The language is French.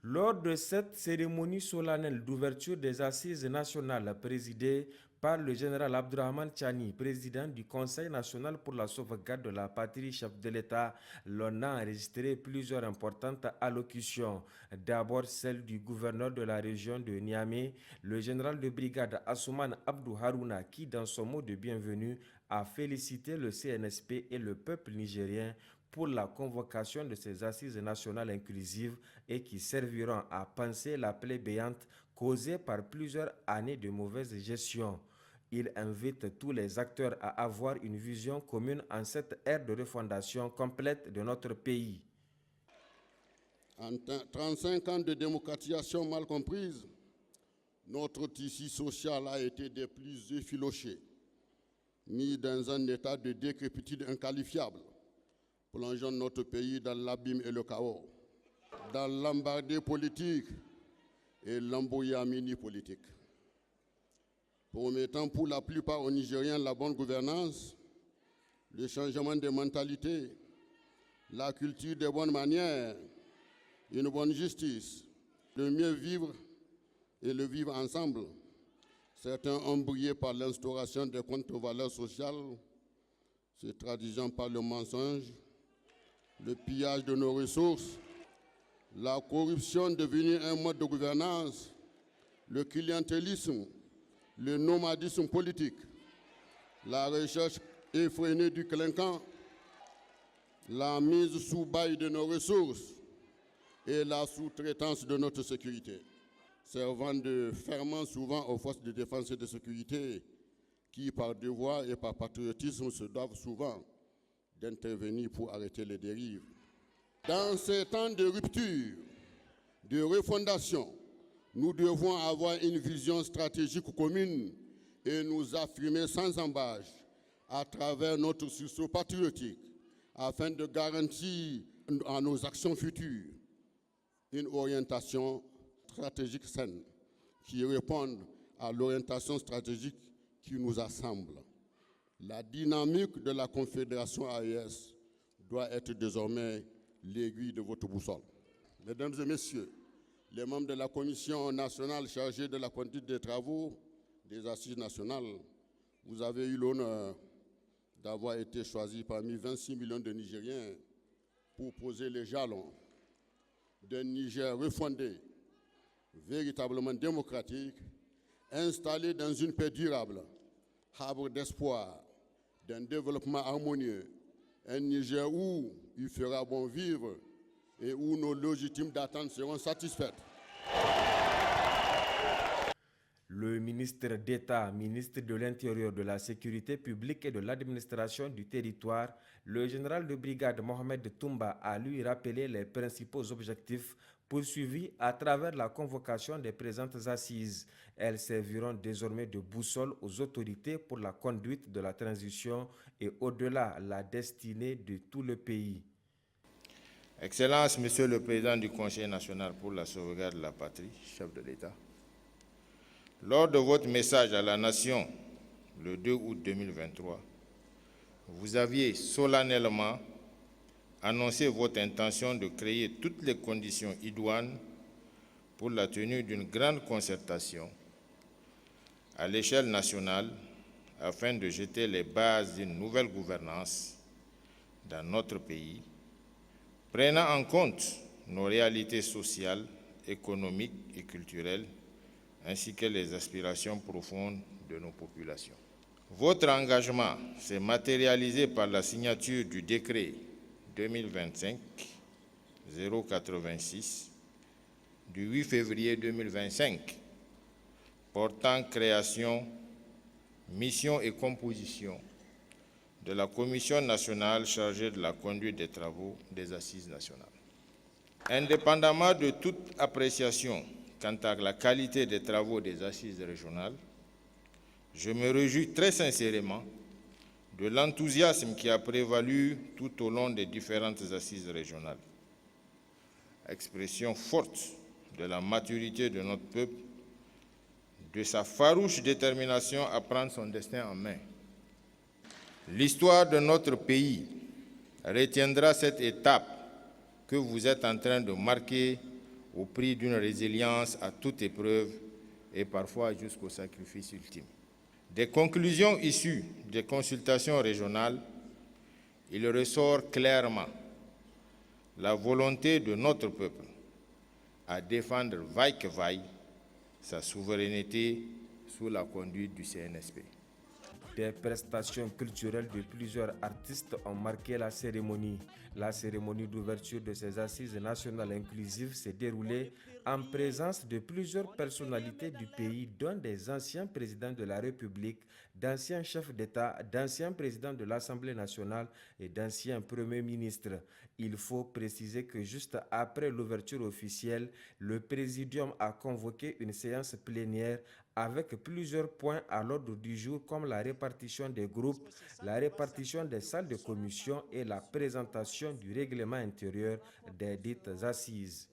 Lors de cette cérémonie solennelle d'ouverture des assises nationales présidée par le général Abdourahmane Tchani, président du Conseil national pour la sauvegarde de la patrie, chef de l'État, l'on a enregistré plusieurs importantes allocutions. D'abord celle du gouverneur de la région de Niamey, le général de brigade Assouman Abdou Harouna, qui dans son mot de bienvenue a félicité le CNSP et le peuple nigérien pour la convocation de ces assises nationales inclusives et qui serviront à panser la plaie béante causée par plusieurs années de mauvaise gestion. Il invite tous les acteurs à avoir une vision commune en cette ère de refondation complète de notre pays. En 35 ans de démocratisation mal comprise, notre tissu social a été des plus effilochés, mis dans un état de décrépitude inqualifiable, plongeant notre pays dans l'abîme et le chaos, dans l'embardé politique et l'embrouillamini politique. Promettant pour la plupart aux Nigériens la bonne gouvernance, le changement des mentalités, la culture des bonnes manières, une bonne justice, le mieux vivre et le vivre ensemble. Certains ont brillé par l'instauration des contre-valeurs sociales, se traduisant par le mensonge, le pillage de nos ressources, la corruption devenue un mode de gouvernance, le clientélisme, le nomadisme politique, la recherche effrénée du clinquant, la mise sous bail de nos ressources et la sous-traitance de notre sécurité, servant de ferment souvent aux forces de défense et de sécurité qui, par devoir et par patriotisme, se doivent souvent d'intervenir pour arrêter les dérives. Dans ces temps de rupture, de refondation, nous devons avoir une vision stratégique commune et nous affirmer sans embâche à travers notre sursaut patriotique afin de garantir à nos actions futures une orientation stratégique saine qui réponde à l'orientation stratégique qui nous assemble. La dynamique de la Confédération AES doit être désormais l'aiguille de votre boussole. Mesdames et messieurs, les membres de la Commission nationale chargée de la conduite des travaux des assises nationales, vous avez eu l'honneur d'avoir été choisis parmi 26 millions de Nigériens pour poser les jalons d'un Niger refondé, véritablement démocratique, installé dans une paix durable, havre d'espoir, d'un développement harmonieux, un Niger où il fera bon vivre et où nos légitimes attentes seront satisfaites. Le ministre d'État, ministre de l'Intérieur, de la Sécurité publique et de l'administration du territoire, le général de brigade Mohamed Toumba a lui rappelé les principaux objectifs poursuivis à travers la convocation des présentes assises. Elles serviront désormais de boussole aux autorités pour la conduite de la transition et au-delà la destinée de tout le pays. Excellence, Monsieur le Président du Conseil national pour la sauvegarde de la patrie, chef de l'État, lors de votre message à la Nation le 2 août 2023, vous aviez solennellement annoncé votre intention de créer toutes les conditions idoines pour la tenue d'une grande concertation à l'échelle nationale afin de jeter les bases d'une nouvelle gouvernance dans notre pays, prenant en compte nos réalités sociales, économiques et culturelles, ainsi que les aspirations profondes de nos populations. Votre engagement s'est matérialisé par la signature du décret 2025-086 du 8 février 2025 portant création, mission et composition de la Commission nationale chargée de la conduite des travaux des assises nationales. Indépendamment de toute appréciation quant à la qualité des travaux des assises régionales, je me réjouis très sincèrement de l'enthousiasme qui a prévalu tout au long des différentes assises régionales. Expression forte de la maturité de notre peuple, de sa farouche détermination à prendre son destin en main. L'histoire de notre pays retiendra cette étape que vous êtes en train de marquer au prix d'une résilience à toute épreuve et parfois jusqu'au sacrifice ultime. Des conclusions issues des consultations régionales, il ressort clairement la volonté de notre peuple à défendre vaille que vaille sa souveraineté sous la conduite du CNSP. Des prestations culturelles de plusieurs artistes ont marqué la cérémonie. La cérémonie d'ouverture de ces assises nationales inclusives s'est déroulée en présence de plusieurs personnalités du pays, dont des anciens présidents de la République, d'anciens chefs d'État, d'anciens présidents de l'Assemblée nationale et d'anciens premiers ministres. Il faut préciser que juste après l'ouverture officielle, le Présidium a convoqué une séance plénière avec plusieurs points à l'ordre du jour comme la répartition des groupes, la répartition des salles de commission et la présentation du règlement intérieur des dites assises.